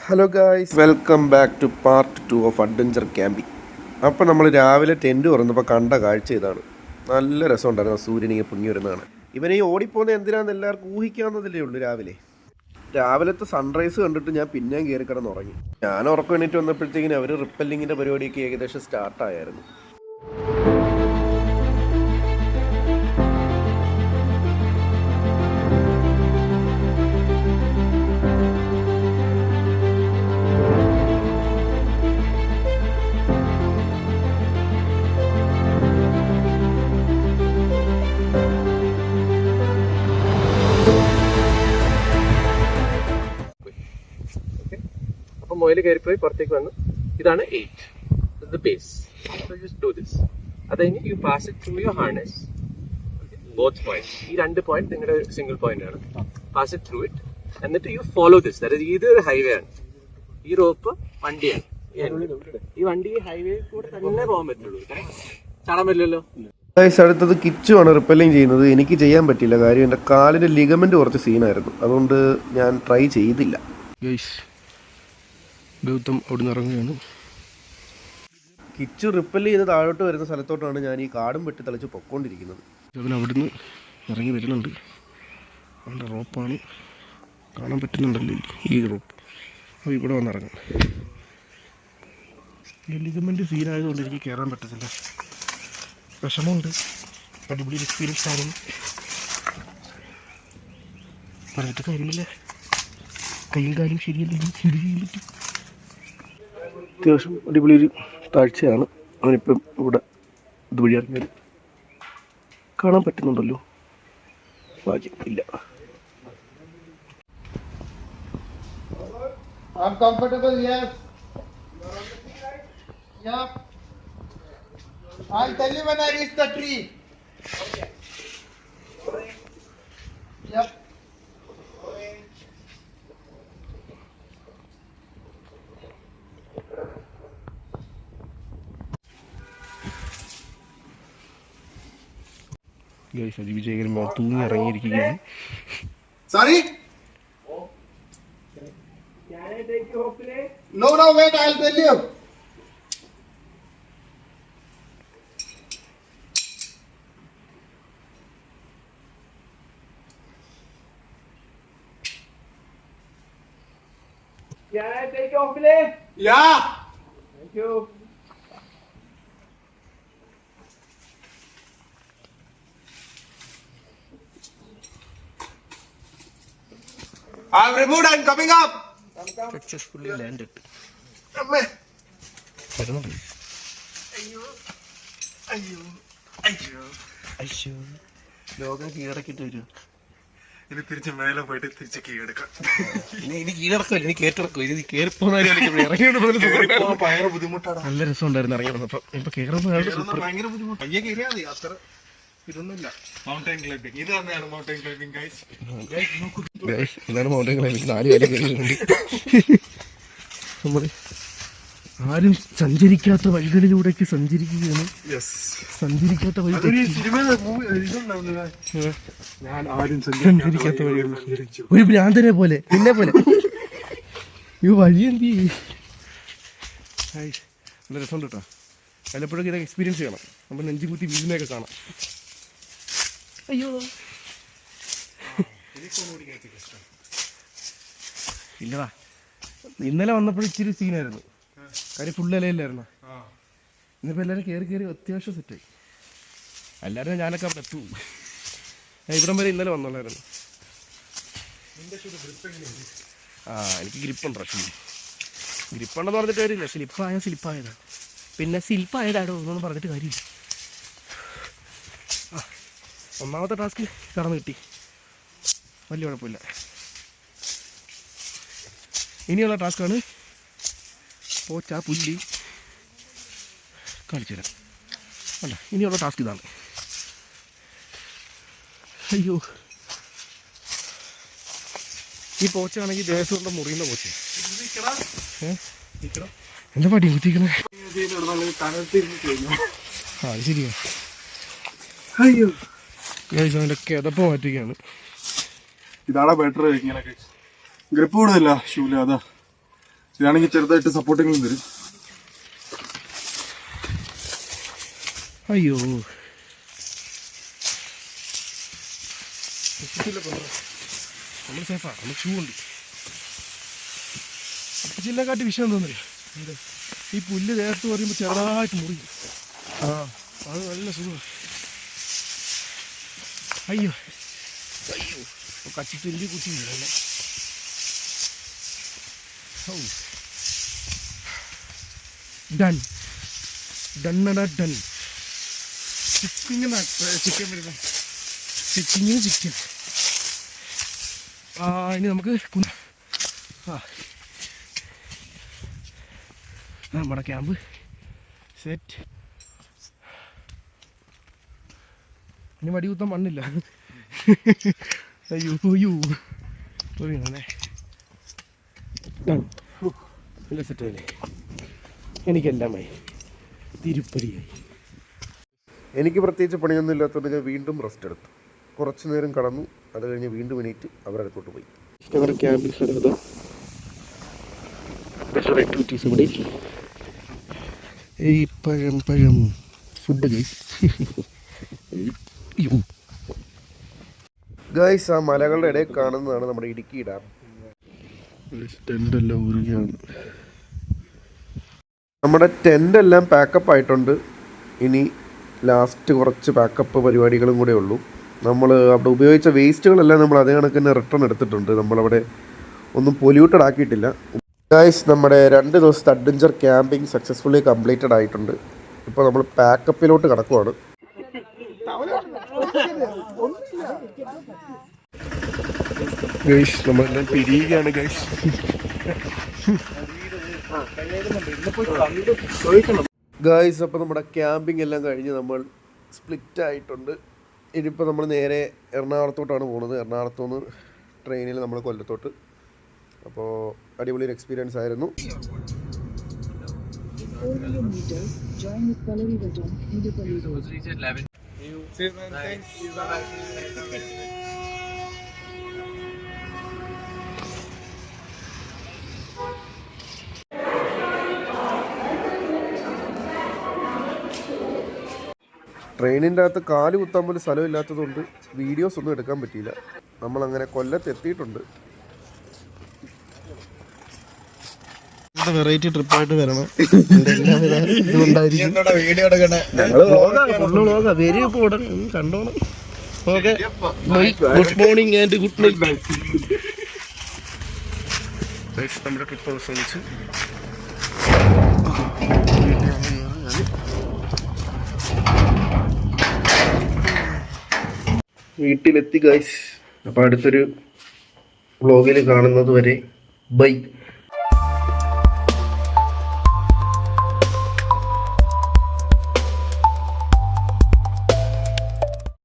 Hello guys, welcome back to part 2 of adventure camping. അപ്പോൾ നമ്മൾ രാവിലെ ടെൻറ്റ് തുറന്നപ്പോൾ കണ്ട കാഴ്ച ഇതാണ്. നല്ല രസമുണ്ടായിരുന്നു സൂര്യനിങ്ങനെ പൊങ്ങി വരുന്നതാണ്. ഇവനെ ഈ ഓടിപ്പോകുന്നത് എന്തിനാണെന്ന് എല്ലാവർക്കും ഊഹിക്കാവുന്നതല്ലേ ഉള്ളൂ. രാവിലത്തെ സൺറൈസ് കണ്ടിട്ട് ഞാൻ പിന്നെയും കയറി കിടന്നുറങ്ങി. ഞാൻ ഉറക്കം എണീറ്റ് വന്നപ്പോഴത്തേക്കിനും അവർ റിപ്പല്ലിങ്ങിൻ്റെ പരിപാടിയൊക്കെ ഏകദേശം സ്റ്റാർട്ടായിരുന്നു. മൊയിൽ കയറിപ്പോയി പുറത്തേക്ക് വന്നു. ഇതാണ് 8 ബേസ്. Do this. അത് കഴിഞ്ഞ് you pass it through your harness both point. ഈ 2 പോയിന്റ് നിങ്ങളുടെ സിംഗിൾ പോയിന്റ് ആണ്. Pass it through it. എന്നിട്ട് യു ഫോളോ ദിസ്. അതായത് ഇതൊരു ഹൈവേ ആണ്, ഈ റോപ്പ് വണ്ടിയാണ്. ഈ വണ്ടി ഹൈവേ കൂടെ തന്നെ പോകാൻ പറ്റുള്ളൂ, ചാടാൻ പറ്റില്ലല്ലോ. അടുത്തത് കിച്ചുവാണ് റിപ്പല്ലിങ് ചെയ്യുന്നത്. എനിക്ക് ചെയ്യാൻ പറ്റില്ല, കാര്യം എൻ്റെ കാലിൻ്റെ ലിഗമെന്റ് കുറച്ച് സീനായിരുന്നു, അതുകൊണ്ട് ഞാൻ ട്രൈ ചെയ്തില്ല. ഗൗതം അവിടെ നിന്ന് ഇറങ്ങുകയാണ്. കിച്ചു റിപ്പൽ ചെയ്ത് താഴോട്ട് വരുന്ന സ്ഥലത്തോട്ടാണ് ഞാൻ ഈ കാടും വെട്ടി തളിച്ച് പൊക്കോണ്ടിരിക്കുന്നത്. അവൻ അവിടുന്ന് ഇറങ്ങി വരുന്നുണ്ട്. അവൻ്റെ റോപ്പാണ് കാണാൻ പറ്റുന്നുണ്ടല്ലോ, ഈ റോപ്പ്. അപ്പോൾ ഇവിടെ വന്നിറങ്ങാം. ലിഗമെൻ്റ് സീനായതുകൊണ്ട് എനിക്ക് കയറാൻ പറ്റത്തില്ല, വിഷമമുണ്ട്. അടിപൊളി എക്സ്പീരിയൻസ് ആണ്, പറഞ്ഞിട്ട് കാര്യമില്ല. കൈയും കാലും ശരിയല്ലെങ്കിൽ ശരി ചെയ്യാൻ പറ്റും. അത്യാവശ്യം അടിപൊളി ഒരു താഴ്ചയാണ്. അവനിപ്പം ഇവിടെ ഇതുവഴി ഇറങ്ങിയത് കാണാൻ പറ്റുന്നുണ്ടല്ലോ. ഭാഗ്യം ഇല്ല. I'm comfortable, yes. Yeah. I'll tell you when I reach the tree. Okay. Yep. വിജയകരൻ തൂങ്ങി ഇറങ്ങിയിരിക്കുകയാണ്. Sorry? Can I take you home today? No, wait, I'll tell you. Can I take you home today? Yeah. Thank you. I'm removed. I'm coming up. Successfully land. ലോകം കീഴടക്കിട്ട് വരും. ഇനി തിരിച്ച് മേലെ പോയിട്ട് തിരിച്ച് കീഴടക്കാം. ഇനി കീഴടക്കില്ല, ഇനി കയറ്റിറക്കും. ഇത് കയറിപ്പോകുന്ന ഭയങ്കര ബുദ്ധിമുട്ടാണ്. നല്ല രസം ഉണ്ടായിരുന്നു ഇറങ്ങി വന്നപ്പോ. ഇപ്പൊ കയറുന്ന ഭയങ്കര ബുദ്ധിമുട്ട്. പയ്യെ കയറിയാ മതി, അത്ര ഇതൊന്നുമില്ല. മൗണ്ടൻ ക്ലൈംബിംഗ് ഇത് തന്നെയാണ് മൗണ്ടൻ ക്ലൈംബിംഗ് ഗൈസ്. ഇതാണ് മൗണ്ടൻ ക്ലൈംബിംഗ്. 4 കാലം കയറിയിട്ടുണ്ട്. നമ്മള് ആരും സഞ്ചരിക്കാത്ത വഴികളിലൂടെയൊക്കെ സഞ്ചരിക്കുകയാണ്. സഞ്ചരിക്കാത്ത വഴി, സഞ്ചരിക്കാത്ത വഴികൾ. ഒരു ഭ്രാന്തനെ പോലെ, പിന്നെ പോലെ ഈ വഴി എന്ത് ചെയ്യും. നല്ല രസമുണ്ട് കേട്ടോ. വല്ലപ്പോഴൊക്കെ ഇതൊക്കെ എക്സ്പീരിയൻസ് ചെയ്യണം. നമ്മൾ നെഞ്ചും കുത്തി വീടിനെയൊക്കെ കാണാം. അയ്യോ ഇല്ലടാ, ഇന്നലെ വന്നപ്പോഴും ഇച്ചിരി സീനായിരുന്നു, കാര്യം ഫുൾ ഇലയില്ലായിരുന്നു. ഇന്നിപ്പോൾ എല്ലാവരും കയറി അത്യാവശ്യം സെറ്റായി. എല്ലാവരും ഞാനൊക്കെ അവിടെ എത്തും. ഇവിടം വരെ ഇന്നലെ വന്നോളായിരുന്നു. എനിക്ക് ഗ്രിപ്പുണ്ടോ? ഗ്രിപ്പുണ്ടെന്ന് പറഞ്ഞിട്ട് കാര്യമില്ല. സ്ലിപ്പായതാണ്. പിന്നെ സ്ലിപ്പായതാടോ എന്നൊന്നും പറഞ്ഞിട്ട് കാര്യമില്ല. ഒന്നാമത്തെ ടാസ്ക് കടന്നു കിട്ടി, വലിയ കുഴപ്പമില്ല. ഇനിയുള്ള ടാസ്ക്കാണ് പോച്ച പുല്ലി. കാണിച്ചു തരാം. അല്ല, ഇനിയുള്ള ടാസ്ക് ഇതാണ്. അയ്യോ, ഈ പോച്ചാണെങ്കിൽ ദേശം കൊണ്ട് മുറിയുന്ന പോച്ച. എന്താ പടി കുത്തിക്കണേ? അത് ശരിയാ. അയ്യോ, അവൻ്റെ കിതപ്പ് മാറ്റുകയാണ്. ഇതാണ് ബെറ്റർ. ഇങ്ങനെയൊക്കെ ഗ്രിപ്പ് കൂടുതല ഷൂല്, അതാ ഇതാണെങ്കിൽ ചെറുതായിട്ട് സപ്പോർട്ടിങ്ങളും തരും. അയ്യോ നമ്മൾ സേഫാ, നമ്മൾ ഷൂ ഉണ്ട്. ജില്ലക്കാട്ടി വിഷയം തോന്നില്ല, ഈ പുല്ല് നേരത്ത് പറയുമ്പോൾ ചെറുതായിട്ട് മുറി. അത് നല്ല സുഖം. അയ്യോ അയ്യോ കച്ചിട്ട് എന്തി കുത്തിയില്ല. ഡൺ ഡണ്ണടാ ഡൺ. ചിക്കൻ വരുന്നത് ചിക്കിങ്ങിന് ചിക്കൻ. ഇനി നമുക്ക് നമ്മുടെ ക്യാമ്പ് സെറ്റ്. ഇനി വടി കുത്താൻ മണ്ണില്ല. അയ്യോ അയ്യോ പോയില്ലേ നല്ല സെറ്റല്ലേ. എനിക്കെല്ലാമായി തിരുപ്പതിയായി. എനിക്ക് പ്രത്യേകിച്ച് പണിയൊന്നും ഇല്ലാത്തതുകൊണ്ട് ഞാൻ വീണ്ടും റെസ്റ്റ് എടുത്തു. കുറച്ച് നേരം കടന്നു, അത് കഴിഞ്ഞ് വീണ്ടും എണീറ്റ് അവരുടെ അടുത്തോട്ട് പോയി. ഞങ്ങളുടെ ക്യാമ്പിൽ സ്ഥലത്ത് ആക്ടിവിറ്റീസ് ഇവിടെ. ഈ പഴം ഫുഡ് ഗൈസ്, ആ മലകളുടെ ഇടയിൽ കാണുന്നതാണ് നമ്മുടെ ഇടുക്കി ഡാം. ടെൻ്റെല്ലാം ഉരുകയാണ്. നമ്മുടെ ടെൻ്റ് എല്ലാം പാക്കപ്പ് ആയിട്ടുണ്ട്. ഇനി ലാസ്റ്റ് കുറച്ച് പാക്കപ്പ് പരിപാടികളും കൂടെ ഉള്ളൂ. നമ്മൾ അവിടെ ഉപയോഗിച്ച വേസ്റ്റുകളെല്ലാം നമ്മൾ അതേ കണക്ക് തന്നെ റിട്ടേൺ എടുത്തിട്ടുണ്ട്. നമ്മളവിടെ ഒന്നും പൊല്യൂട്ടഡ് ആക്കിയിട്ടില്ല. ഗൈസ്, നമ്മുടെ 2 ദിവസത്തെ അഡ്വഞ്ചർ ക്യാമ്പിംഗ് സക്സസ്ഫുള്ളി കംപ്ലീറ്റഡ് ആയിട്ടുണ്ട്. ഇപ്പോൾ നമ്മൾ പാക്കപ്പിലോട്ട് കടക്കുവാണ്. ഗൈസ് നമ്മളെല്ലാം പിരിയുകയാണ് ഗൈസ്. ഗൈസ്, അപ്പോൾ നമ്മുടെ ക്യാമ്പിംഗ് എല്ലാം കഴിഞ്ഞ് നമ്മൾ സ്പ്ലിറ്റ് ആയിട്ടുണ്ട്. ഇനിയിപ്പോൾ നമ്മൾ നേരെ എറണാകുളത്തോട്ടാണ് പോകുന്നത്. എറണാകുളത്തുനിന്ന് ട്രെയിനിൽ നമ്മൾ കൊല്ലത്തോട്ട്. അപ്പോൾ അടിപൊളി ഒരു എക്സ്പീരിയൻസ് ആയിരുന്നു. ട്രെയിനിൻ്റെ അകത്ത് കാല് കുത്താൻ പോലും സ്ഥലമില്ലാത്തതുകൊണ്ട് വീഡിയോസ് ഒന്നും എടുക്കാൻ പറ്റിയില്ല. നമ്മളങ്ങനെ കൊല്ലത്ത് എത്തിയിട്ടുണ്ട്. വെറൈറ്റി ട്രിപ്പായിട്ട് വരണം. കണ്ടോണം. Okay, good morning and good night. നമ്മുടെ ട്രിപ്പ് അവസാനിച്ചു. വീട്ടിലെത്തി ഗൈസ്. അപ്പോൾ അടുത്തൊരു വ്ളോഗിൽ കാണുന്നത് വരെ ബൈ.